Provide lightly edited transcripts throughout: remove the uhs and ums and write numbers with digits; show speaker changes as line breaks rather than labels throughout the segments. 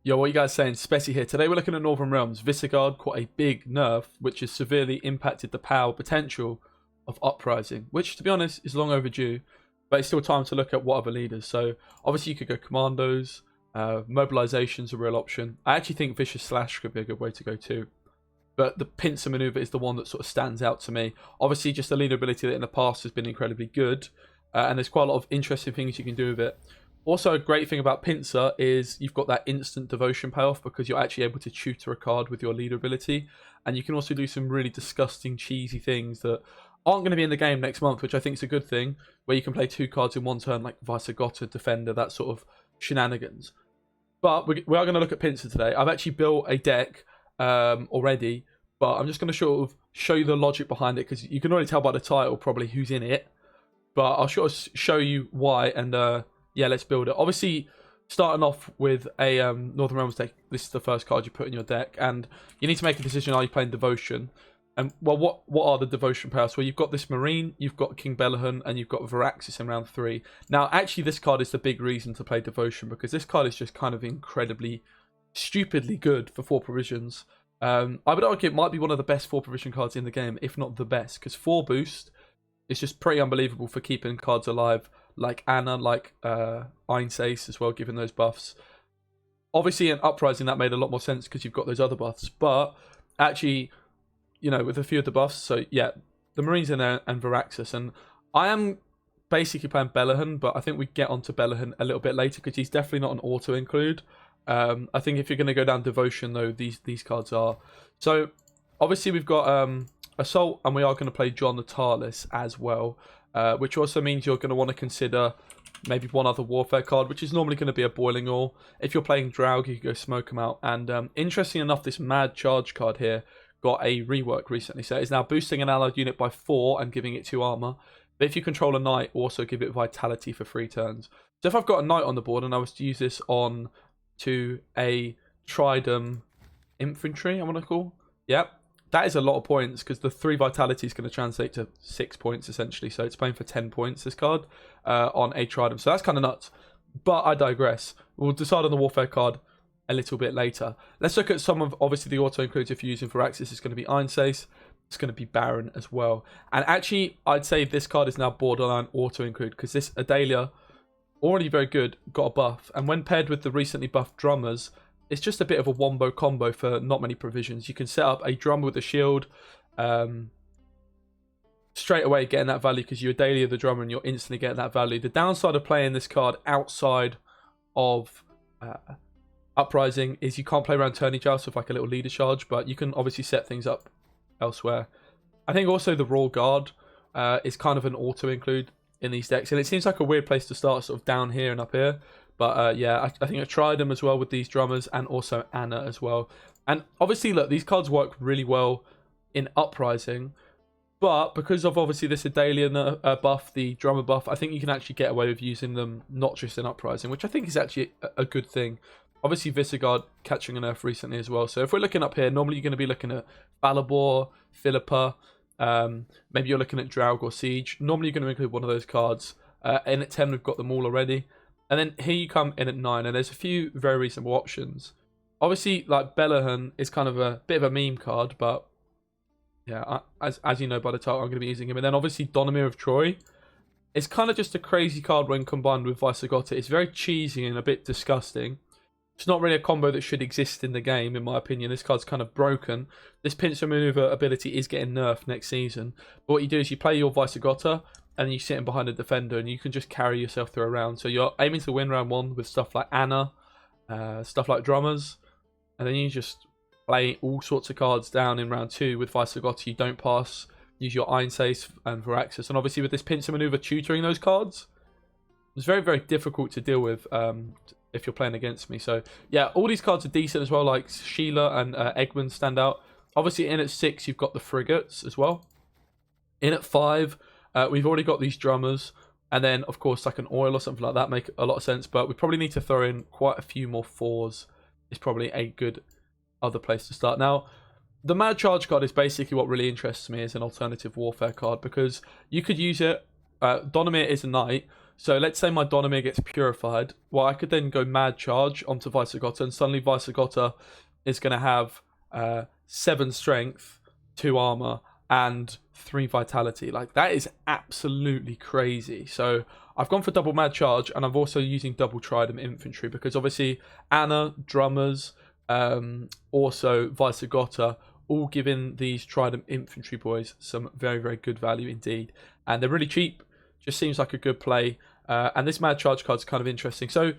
Yo, what you guys saying? Speci here. Today we're looking at Northern Realms. Visigoth caught a big nerf, which has severely impacted the power potential of Uprising, which, to be honest, is long overdue. But it's still time to look at what other leaders. So, obviously, you could go Commandos. Mobilization's a real option. I actually think Vicious Slash could be a good way to go too. But the pincer maneuver is the one that sort of stands out to me. Obviously, just a leader ability that in the past has been incredibly good. And there's quite a lot of interesting things you can do with it. Also, a great thing about Pincer is you've got that instant devotion payoff because you're actually able to tutor a card with your leader ability. And you can also do some really disgusting, cheesy things that aren't going to be in the game next month, which I think is a good thing, where you can play 2 cards in one turn, like Visigoth, Defender, that sort of shenanigans. But we are going to look at Pincer today. I've actually built a deck already, but I'm just going to sort of show you the logic behind it because you can already tell by the title probably who's in it. But I'll sort of show you why and... yeah, let's build it. Obviously, starting off with a Northern Realms deck, this is the first card you put in your deck, and you need to make a decision: are you playing Devotion? And well, what are the Devotion powers? Well, you've got this Marine, you've got King Belohun, and you've got Viraxis in round 3. Now, actually, this card is the big reason to play Devotion because this card is just kind of incredibly, stupidly good for 4 provisions. I would argue it might be one of the best 4 provision cards in the game, if not the best, because 4 boost is just pretty unbelievable for keeping cards alive. Like Anna, like Einsace as well, given those buffs. Obviously, in Uprising, that made a lot more sense because you've got those other buffs. But actually, you know, with a few of the buffs, so yeah, the Marines in there and Viraxis. And I am basically playing Belohun, but I think we get onto Belohun a little bit later because he's definitely not an auto include. I think if you're going to go down Devotion, though, these cards are. So obviously, we've got Assault, and we are going to play John the Tarless as well. Which also means you're going to want to consider maybe one other warfare card, which is normally going to be a Boiling Oil. If you're playing Draug, you can go Smoke them out. And interesting enough, this Mad Charge card here got a rework recently. So it's now boosting an allied unit by 4 and giving it 2 armor. But if you control a Knight, also give it Vitality for 3 turns. So if I've got a Knight on the board and I was to use this on to a Tridem Infantry, I want to call. Yep. That is a lot of points because the 3 Vitality is going to translate to 6 points essentially. So it's playing for 10 points, this card, on a Tridem. So that's kind of nuts. But I digress. We'll decide on the Warfare card a little bit later. Let's look at some of, obviously, the auto-includes if you're using Viraxis. It's going to be Einsace. It's going to be Baron as well. And actually, I'd say this card is now borderline auto-include because this Adalia, already very good, got a buff. And when paired with the recently buffed Drummers, it's just a bit of a wombo combo for not many provisions. You can set up a drummer with a shield straight away, getting that value because you're Adalia the drummer and you're instantly getting that value. The downside of playing this card outside of Uprising is you can't play around Tourney Joust with like a little leader charge, but you can obviously set things up elsewhere. I think also the Royal Guard is kind of an auto-include in these decks, and it seems like a weird place to start, sort of down here and up here. But yeah, I think I tried them as well with these drummers and also Anna as well. And obviously, look, these cards work really well in Uprising. But because of obviously this Adalia buff, the drummer buff, I think you can actually get away with using them not just in Uprising, which I think is actually a good thing. Obviously, Visigoth catching a nerf recently as well. So if we're looking up here, normally you're going to be looking at Balabor, Philippa. Maybe you're looking at Draug or Siege. Normally you're going to include one of those cards. And at 10, we've got them all already. And then here you come in at 9, and there's a few very reasonable options. Obviously, like Belohun is kind of a bit of a meme card, but yeah, as you know by the title, I'm going to be using him. And then obviously Donomir of Troy. It's kind of just a crazy card when combined with Visigoth. It's very cheesy and a bit disgusting. It's not really a combo that should exist in the game, in my opinion. This card's kind of broken. This pincer maneuver ability is getting nerfed next season. But what you do is you play your Visigoth, and you sit in behind a defender, and you can just carry yourself through a round. So you're aiming to win round 1 with stuff like Anna, stuff like Drummers, and then you just play all sorts of cards down in round 2 with Visigoth. You don't pass, use your Einsace and Viraxis. And obviously with this pincer maneuver tutoring those cards, it's very, very difficult to deal with if you're playing against me. So yeah, all these cards are decent as well, like Sheila and Eggman stand out. Obviously in at 6, you've got the Frigates as well. In at 5, we've already got these drummers, and then of course like an oil or something like that make a lot of sense, but we probably need to throw in quite a few more 4s. Is probably a good other place to start. Now, the Mad Charge card is basically what really interests me as an alternative warfare card because you could use it. Donomir is a knight, So let's say my Donomir gets purified. Well, I could then go Mad Charge onto Vicegotta, and suddenly Vicegotta is going to have 7 strength, 2 armor, and 3 vitality. Like, that is absolutely crazy. So I've gone for double Mad Charge, and I'm also using double Trident Infantry, because obviously Anna, Drummers, also Vicegotta, all giving these Trident Infantry boys some very, very good value indeed. And they're really cheap. Just seems like a good play. And this Mad Charge card's kind of interesting. So,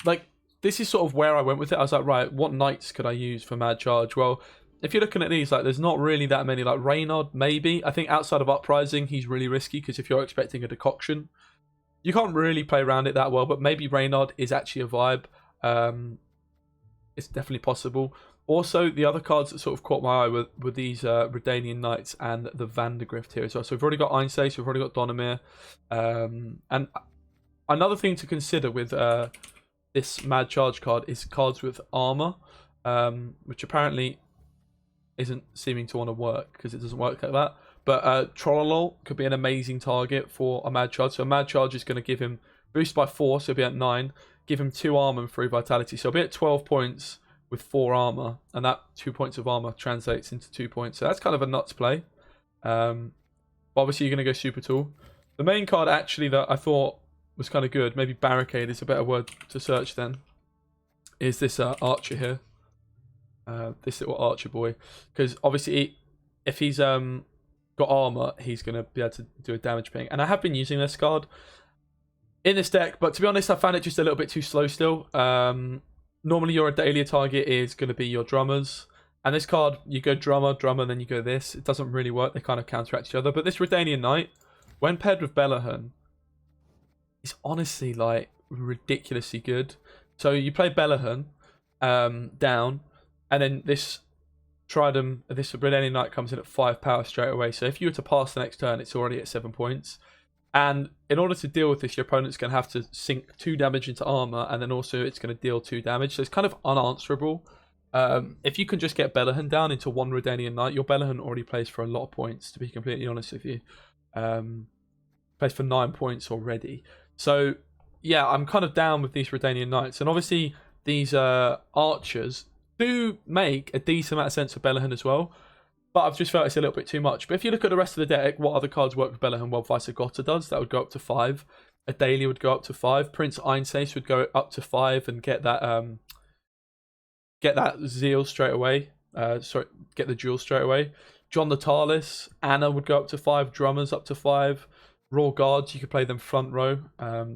like, this is sort of where I went with it. I was like, right, what knights could I use for Mad Charge? Well, if you're looking at these, like, there's not really that many. Like, Reynard, maybe. I think outside of Uprising, he's really risky, because if you're expecting a decoction, you can't really play around it that well. But maybe Reynard is actually a vibe. It's definitely possible. Also, the other cards that sort of caught my eye were these Redanian Knights and the Vandergrift here as well. So we've already got Einsace, we've already got Donomir. And another thing to consider with this Mad Charge card is cards with armor, which apparently isn't seeming to want to work, because it doesn't work like that. But Trollolol could be an amazing target for a Mad Charge. So a Mad Charge is going to give him boost by 4, so he'll be at 9. Give him 2 armor and 3 vitality. So he'll be at 12 points with 4 armor, and that 2 points of armor translates into 2 points. So that's kind of a nuts play. Obviously, you're going to go super tall. The main card actually that I thought was kind of good, maybe Barricade is a better word to search then, is this Archer here. This little Archer boy. Because obviously, if he's got armor, he's going to be able to do a damage ping. And I have been using this card in this deck, but to be honest, I found it just a little bit too slow still. Normally your Adalia target is going to be your Drummers. And this card, you go Drummer, then you go this. It doesn't really work. They kind of counteract each other. But this Redanian Knight, when paired with Belohun, is honestly, like, ridiculously good. So you play Belohun down, and then this Trident, this Redanian Knight comes in at 5 power straight away. So if you were to pass the next turn, it's already at 7 points. And in order to deal with this, your opponent's going to have to sink 2 damage into armor, and then also it's going to deal 2 damage. So it's kind of unanswerable. If you can just get Belohun down into 1 Redanian Knight, your Belohun already plays for a lot of points, to be completely honest with you. Plays for 9 points already. So, yeah, I'm kind of down with these Redanian Knights. And obviously, these Archers do make a decent amount of sense for Belohun as well. But I've just felt it's a little bit too much. But if you look at the rest of the deck, what other cards work with Belohun? Well, Vicegotta does. That would go up to 5. Adalia would go up to 5. Prince Einsace would go up to 5 and get that Zeal straight away. Get the Jewel straight away. John the Tarlis, Anna would go up to 5. Drummers up to 5. Raw Guards, you could play them front row.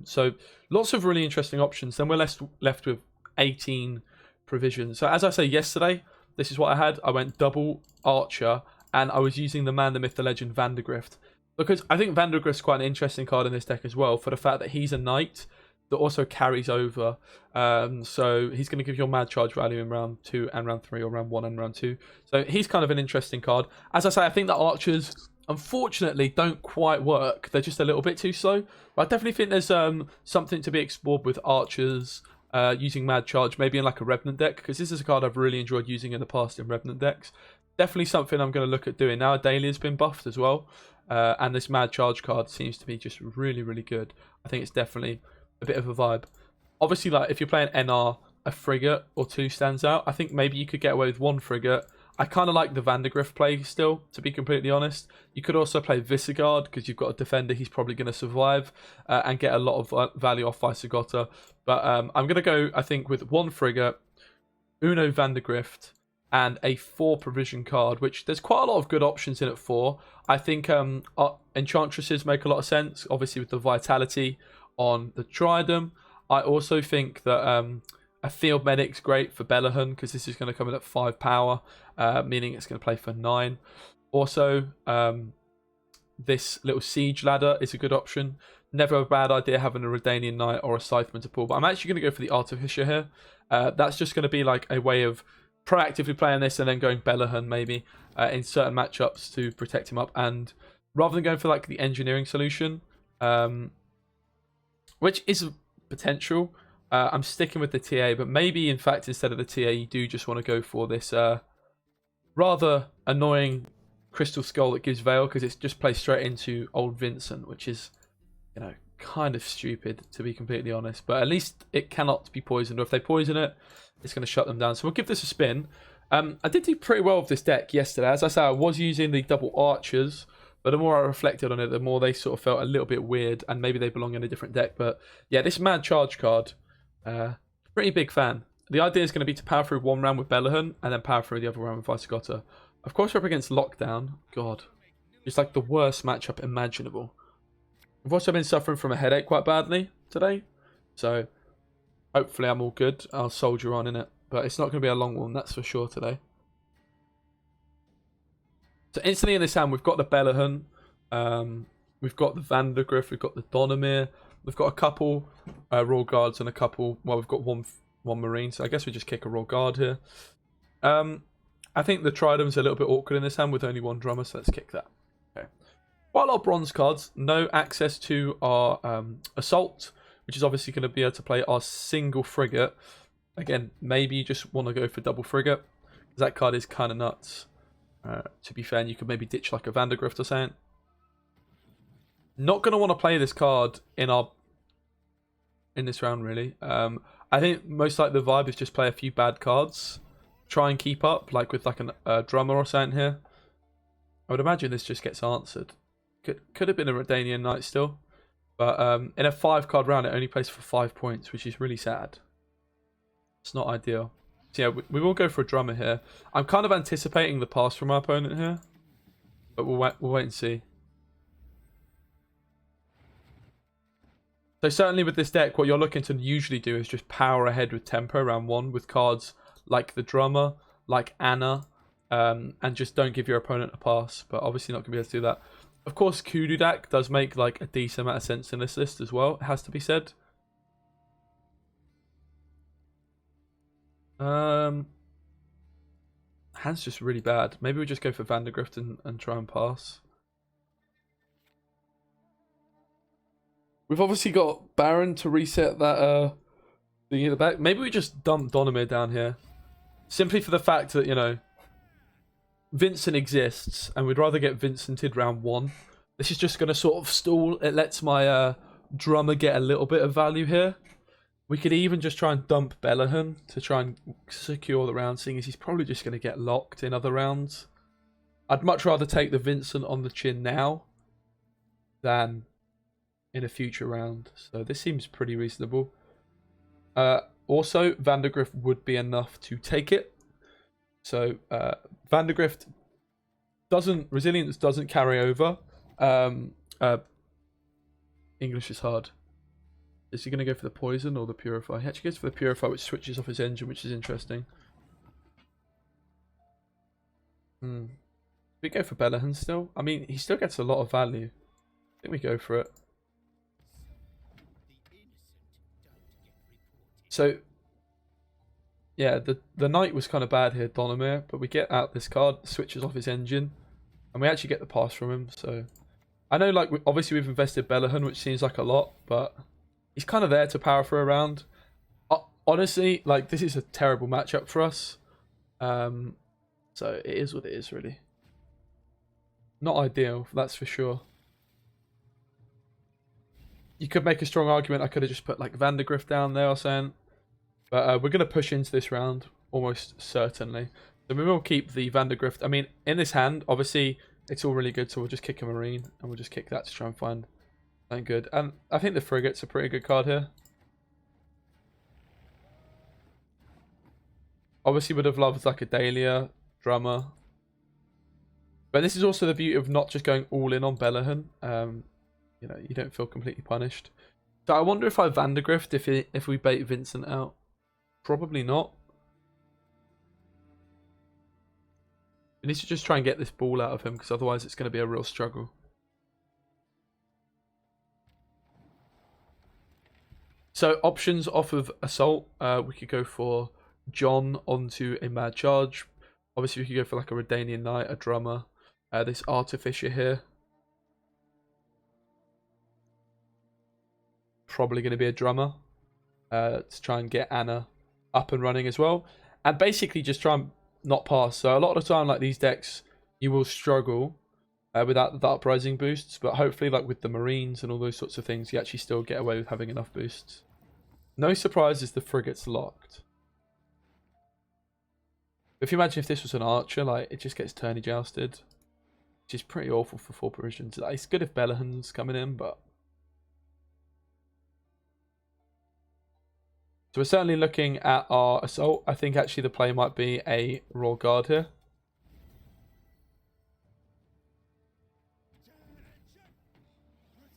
So lots of really interesting options. Then we're left with 18 provisions. So as I say, yesterday, this is what I had. I went double Archer, and I was using the Man, the Myth, the Legend Vandergrift, because I think Vandergrift's quite an interesting card in this deck as well, for the fact that he's a knight that also carries over. So he's going to give you your Mad Charge value in round 2 and round 3, or round 1 and round 2. So he's kind of an interesting card. As I say, I think that Archers, unfortunately, don't quite work. They're just a little bit too slow. But I definitely think there's something to be explored with Archers. Using Mad Charge, maybe in like a Revenant deck, because this is a card I've really enjoyed using in the past in Revenant decks. Definitely something I'm going to look at doing now. Adalia's been buffed as well, and this Mad Charge card seems to be just really, really good. I think it's definitely a bit of a vibe. Obviously, like, if you're playing NR, a frigate or 2 stands out. I think maybe you could get away with 1 frigate. I kind of like the Vandergrift play still, to be completely honest. You could also play Viseguard, because you've got a defender, he's probably going to survive, and get a lot of value off Visegotta. But I'm going to go, I think, with 1 frigate, Uno Vandergrift, and a 4 provision card, which there's quite a lot of good options in at 4. I think Enchantresses make a lot of sense, obviously with the vitality on the Trident. I also think that a Field Medic's great for Belohun, because this is going to come in at 5 power, meaning it's going to play for 9. Also, this little Siege Ladder is a good option. Never a bad idea having a Redanian Knight or a Scytheman to pull, but I'm actually going to go for the Artificer here. That's just going to be like a way of proactively playing this and then going Belohun maybe in certain matchups to protect him up. And rather than going for like the engineering solution, which is potential, I'm sticking with the TA, but maybe in fact instead of the TA you do just want to go for this rather annoying Crystal Skull that gives Veil, because it's just plays straight into Old Vincent, which is, you know, kind of stupid, to be completely honest. But at least it cannot be poisoned, or if they poison it, it's going to shut them down. So we'll give this a spin. I did do pretty well with this deck yesterday. As I said, I was using the double archers, but the more I reflected on it, the more they sort of felt a little bit weird, and maybe they belong in a different deck. But yeah, this Mad Charge card, pretty big fan. The idea is going to be to power through one round with Belohun, and then power through the other round with Vicegotta. Of course, we're up against Lockdown. God, it's like the worst matchup imaginable. I've also been suffering from a headache quite badly today, so hopefully I'm all good. I'll soldier on in it, but it's not going to be a long one, that's for sure today. So instantly in this hand, we've got the Belohun, we've got the Vandergrift, we've got the Donomir, we've got a couple Royal Guards and a couple, well, we've got one Marine, so I guess we just kick a Royal Guard here. I think the Trident's a little bit awkward in this hand with only one drummer, so let's kick that. Okay. Quite a lot of bronze cards, no access to our Assault, which is obviously going to be able to play our single frigate. Again, maybe you just want to go for double frigate, because that card is kind of nuts. To be fair, and you could maybe ditch like a Vandergrift or something. Not going to want to play this card in this round, really. I think most like the vibe is just play a few bad cards. Try and keep up, like with like a drummer or something here. I would imagine this just gets answered. Could have been a Redanian Knight still. But in a 5-card round, it only plays for 5 points, which is really sad. It's not ideal. So yeah, we will go for a drummer here. I'm kind of anticipating the pass from our opponent here. But we'll wait and see. So certainly with this deck, what you're looking to usually do is just power ahead with tempo round 1 with cards like the drummer, like Anna, and just don't give your opponent a pass. But obviously not going to be able to do that. Of course, Kududak does make like a decent amount of sense in this list as well. It has to be said. Hand's just really bad. Maybe we just go for Vandergrift and try and pass. We've obviously got Baron to reset that thing in the back. Maybe we just dump Donomir down here. Simply for the fact that, you know, Vincent exists, and we'd rather get Vincented round 1. This is just going to sort of stall. It lets my drummer get a little bit of value here. We could even just try and dump Belohun to try and secure the round, seeing as he's probably just going to get locked in other rounds. I'd much rather take the Vincent on the chin now than in a future round. So this seems pretty reasonable. Also, Vandergrift would be enough to take it. So Vandergrift resilience doesn't carry over. English is hard. Is he going to go for the poison or the purify? He actually goes for the purify, which switches off his engine, which is interesting. We go for Belohun still. I mean, he still gets a lot of value. I think we go for it. So yeah, the knight was kind of bad here, Donomir, but we get out this card, switches off his engine, and we actually get the pass from him. So I know, like, obviously we've invested Belohun, which seems like a lot, but he's kind of there to power for a round. Honestly, like, this is a terrible matchup for us. So it is what it is, really. Not ideal, that's for sure. You could make a strong argument. I could have just put like Vandergrift down there or something. But we're going to push into this round, almost certainly. So we will keep the Vandergrift. I mean, in this hand, obviously, it's all really good. So we'll just kick a Marine, and we'll just kick that to try and find something good. And I think the Frigate's a pretty good card here. Obviously, would have loved like a Dahlia, Drummer. But this is also the beauty of not just going all in on Belohun. You know, you don't feel completely punished. So I wonder if I Vandergrift if we bait Vincent out. Probably not. We need to just try and get this ball out of him, because otherwise it's going to be a real struggle. So options off of Assault. We could go for John onto a Mad Charge. Obviously we could go for like a Redanian Knight, a Drummer. This Artificer here. Probably going to be a Drummer. To try and get Anna up and running as well. And basically just try and not pass. So a lot of the time, like these decks, you will struggle without the uprising boosts, but hopefully like with the Marines and all those sorts of things, you actually still get away with having enough boosts. No surprises the frigate's locked. If you imagine if this was an archer, like it just gets tourney jousted, which is pretty awful for 4 provisions. Like, it's good if Belohun's coming in, but... So we're certainly looking at our assault. I think actually the play might be a Royal Guard here.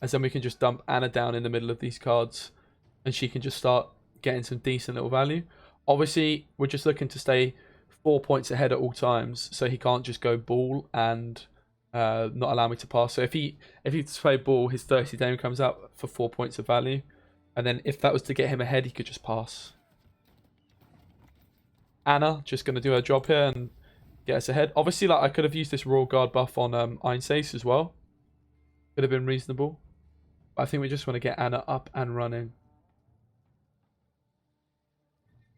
As then we can just dump Anna down in the middle of these cards and she can just start getting some decent little value. Obviously, we're just looking to stay 4 points ahead at all times, so he can't just go ball and not allow me to pass. So if he play ball, his 30 dame comes out for 4 points of value. And then if that was to get him ahead, he could just pass. Anna just going to do her job here and get us ahead. Obviously, like I could have used this Royal Guard buff on Einsace as well. Could have been reasonable. But I think we just want to get Anna up and running.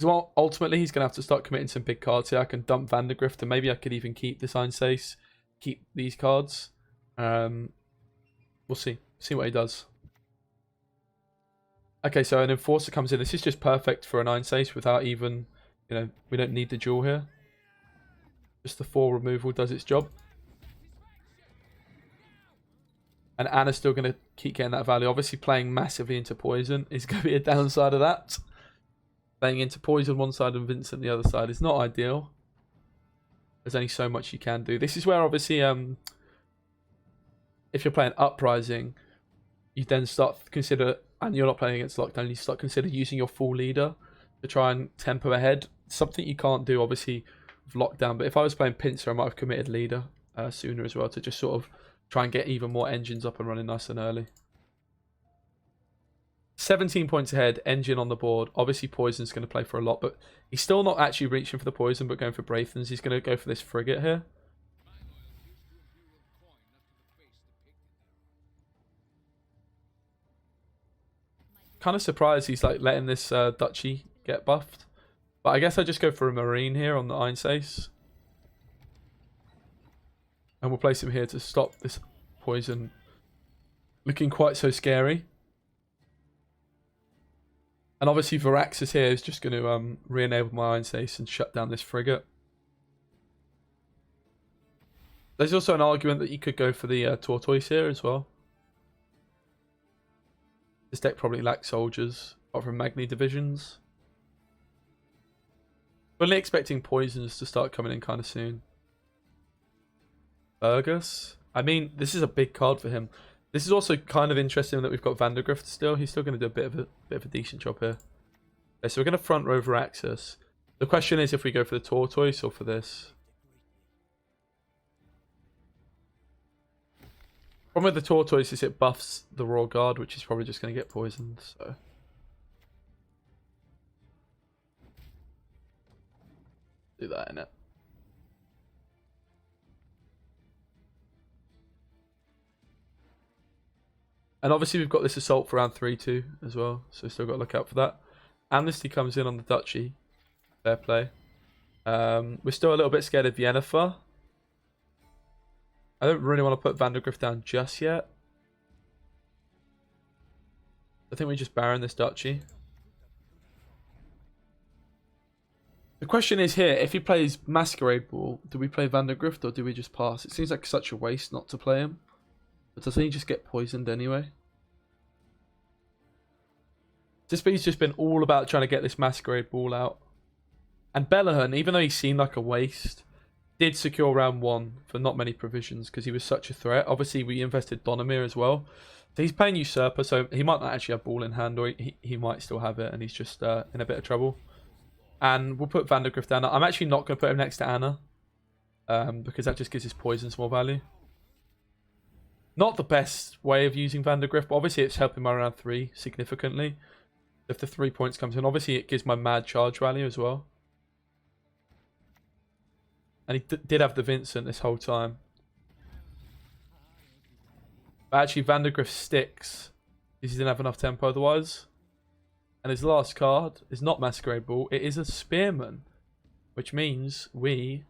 Well, ultimately, he's going to have to start committing some big cards here. I can dump Vandergrift, and maybe I could even keep this Einsace, keep these cards. We'll see. See what he does. Okay, so an Enforcer comes in. This is just perfect for an Einsace without even, you know, we don't need the duel here. Just the 4 removal does its job. And Anna's still going to keep getting that value. Obviously, playing massively into poison is going to be a downside of that. Playing into poison one side and Vincent the other side is not ideal. There's only so much you can do. This is where, obviously, if you're playing Uprising, you then start to consider, and you're not playing against Lockdown, you start to consider using your full leader to try and tempo ahead. Something you can't do, obviously, with Lockdown. But if I was playing Pincer, I might have committed leader sooner as well to just sort of try and get even more engines up and running nice and early. 17 points ahead, engine on the board. Obviously, Poison's going to play for a lot, but he's still not actually reaching for the Poison, but going for Braithens. He's going to go for this frigate here. Kind of surprised he's like letting this Duchy get buffed. But I guess I just go for a Marine here on the Einsace. And we'll place him here to stop this Poison looking quite so scary. And obviously Varaxis here is just going to re-enable my Einsace and shut down this frigate. There's also an argument that you could go for the Tortoise here as well. This deck probably lacks soldiers, apart from Magni divisions. Only expecting Poisons to start coming in kind of soon. Burgess. I mean, this is a big card for him. This is also kind of interesting that we've got Vandergrift still. He's still going to do a bit of a decent job here. Okay, so we're going to front row Varaxis. The question is if we go for the Tortoise or for this. Problem with the Tortoise is it buffs the Royal Guard, which is probably just going to get poisoned. So do that in it. And obviously we've got this assault for round 3-2 as well, so we've still got to look out for that. Amnesty comes in on the Duchy. Fair play. We're still a little bit scared of Yennefer. I don't really want to put Vandergrift down just yet. I think we just Baron this Duchy. The question is here, if he plays Masquerade Ball, do we play Vandergrift or do we just pass? It seems like such a waste not to play him. But doesn't he just get poisoned anyway? This beat's just been all about trying to get this Masquerade Ball out. And Belohun, even though he seemed like a waste, did secure round 1 for not many provisions because he was such a threat. Obviously, we invested Donomir as well. So he's playing Usurper, so he might not actually have Ball in hand, or he might still have it, and he's just in a bit of trouble. And we'll put Vandergrift down. I'm actually not going to put him next to Anna, because that just gives his poisons more value. Not the best way of using Vandergrift, but obviously it's helping my round 3 significantly. If the 3 points comes in, obviously it gives my mad charge value as well. And he did have the Vincent this whole time. But actually Vandergrift sticks because he didn't have enough tempo otherwise. And his last card is not Masquerade Ball, it is a Spearman. Which means we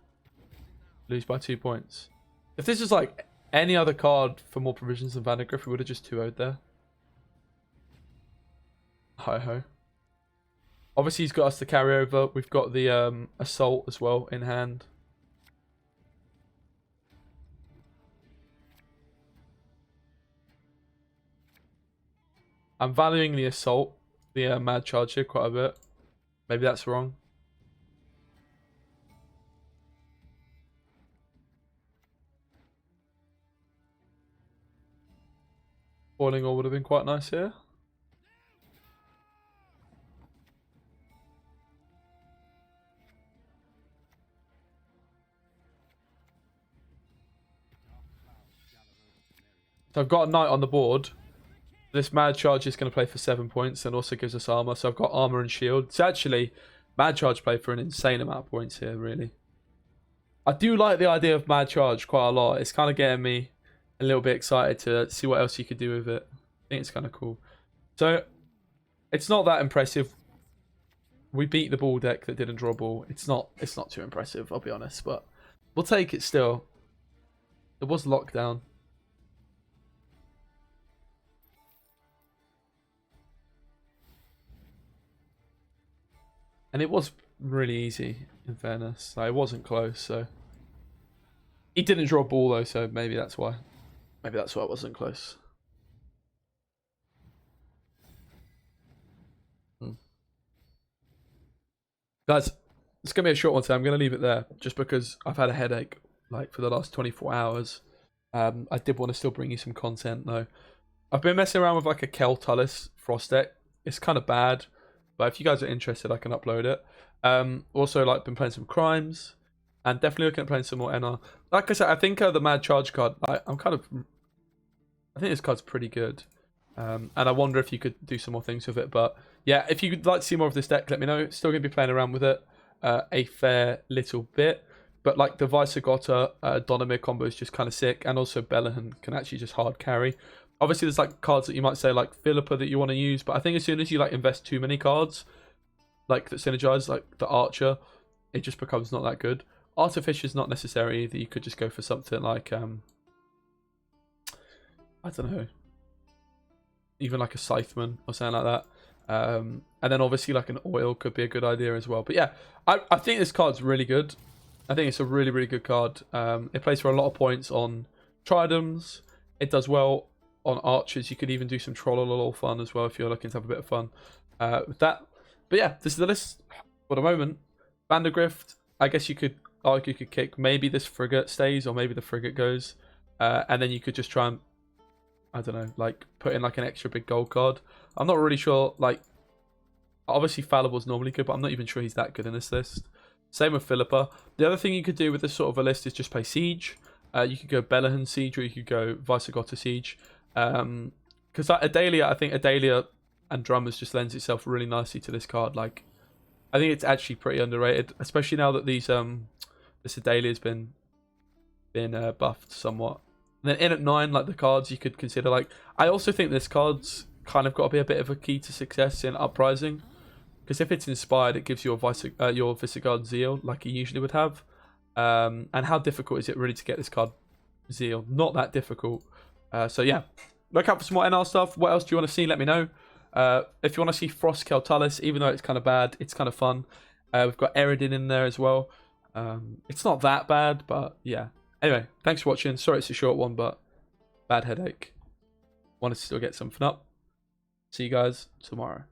lose by 2 points. If this is like Any other card for more provisions than Vandergrift, we would have just 2-0'd there. Hi-ho. Obviously, he's got us to carry over. We've got the Assault as well in hand. I'm valuing the Assault, the Mad Charge here quite a bit. Maybe that's wrong. Falling All would have been quite nice here. So I've got a Knight on the board. This Mad Charge is going to play for 7 points and also gives us armor. So I've got armor and shield. It's actually Mad Charge play for an insane amount of points here, really. I do like the idea of Mad Charge quite a lot. It's kind of getting me a little bit excited to see what else you could do with it. I think it's kind of cool. So it's not that impressive. We beat the ball deck that didn't draw ball. It's not too impressive, I'll be honest, but we'll take it still. It was lockdown. And it was really easy, in fairness. Like, it wasn't close, so... He didn't draw a ball, though, so maybe that's why. Maybe that's why it wasn't close. Guys, it's going to be a short one today. I'm going to leave it there, just because I've had a headache, like, for the last 24 hours. I did want to still bring you some content, though. I've been messing around with, like, a Keltalis Frost deck. It's kind of bad. But if you guys are interested, I can upload it. Also, like, been playing some Crimes. And definitely looking at playing some more NR. Like I said, I think the Mad Charge card, I think this card's pretty good. And I wonder if you could do some more things with it. But yeah, if you'd like to see more of this deck, let me know. Still going to be playing around with it a fair little bit. But like the Visigotta Donimir combo is just kind of sick. And also Belohun can actually just hard carry. Obviously, there's like cards that you might say like Philippa that you want to use. But I think as soon as you like invest too many cards, like that synergize, like the Archer, it just becomes not that good. Artificer is not necessary either. You could just go for something like, I don't know, even like a Scytheman or something like that. And then obviously like an Oil could be a good idea as well. But yeah, I think this card's really good. I think it's a really, really good card. It plays for a lot of points on Tridems. It does well on Archers. You could even do some Trollolol fun as well if you're looking to have a bit of fun with that. But yeah, this is the list for the moment. Vandergrift, I guess you could argue could kick. Maybe this Frigate stays or maybe the Frigate goes. And then you could just try and, I don't know, like put in like an extra big gold card. I'm not really sure. Like, obviously Fallible's normally good, but I'm not even sure he's that good in this list. Same with Philippa. The other thing you could do with this sort of a list is just play Siege. You could go Belohun Siege or you could go Visigotta Siege. Because like Adalia, I think Adalia and Drummers just lends itself really nicely to this card. Like, I think it's actually pretty underrated, especially now that these this Adalia's been buffed somewhat. And then in at 9, like the cards you could consider, like, I also think this card's kind of got to be a bit of a key to success in Uprising, because if it's inspired, it gives you a your Visigoth Zeal like you usually would have. And how difficult is it really to get this card Zeal? Not that difficult. So yeah, look out for some more NR stuff. What else do you want to see? Let me know. If you want to see Frost Keltalis, even though it's kind of bad, it's kind of fun. We've got Eridin in there as well. It's not that bad, but yeah. Anyway, thanks for watching. Sorry it's a short one, but bad headache. Wanted to still get something up. See you guys tomorrow.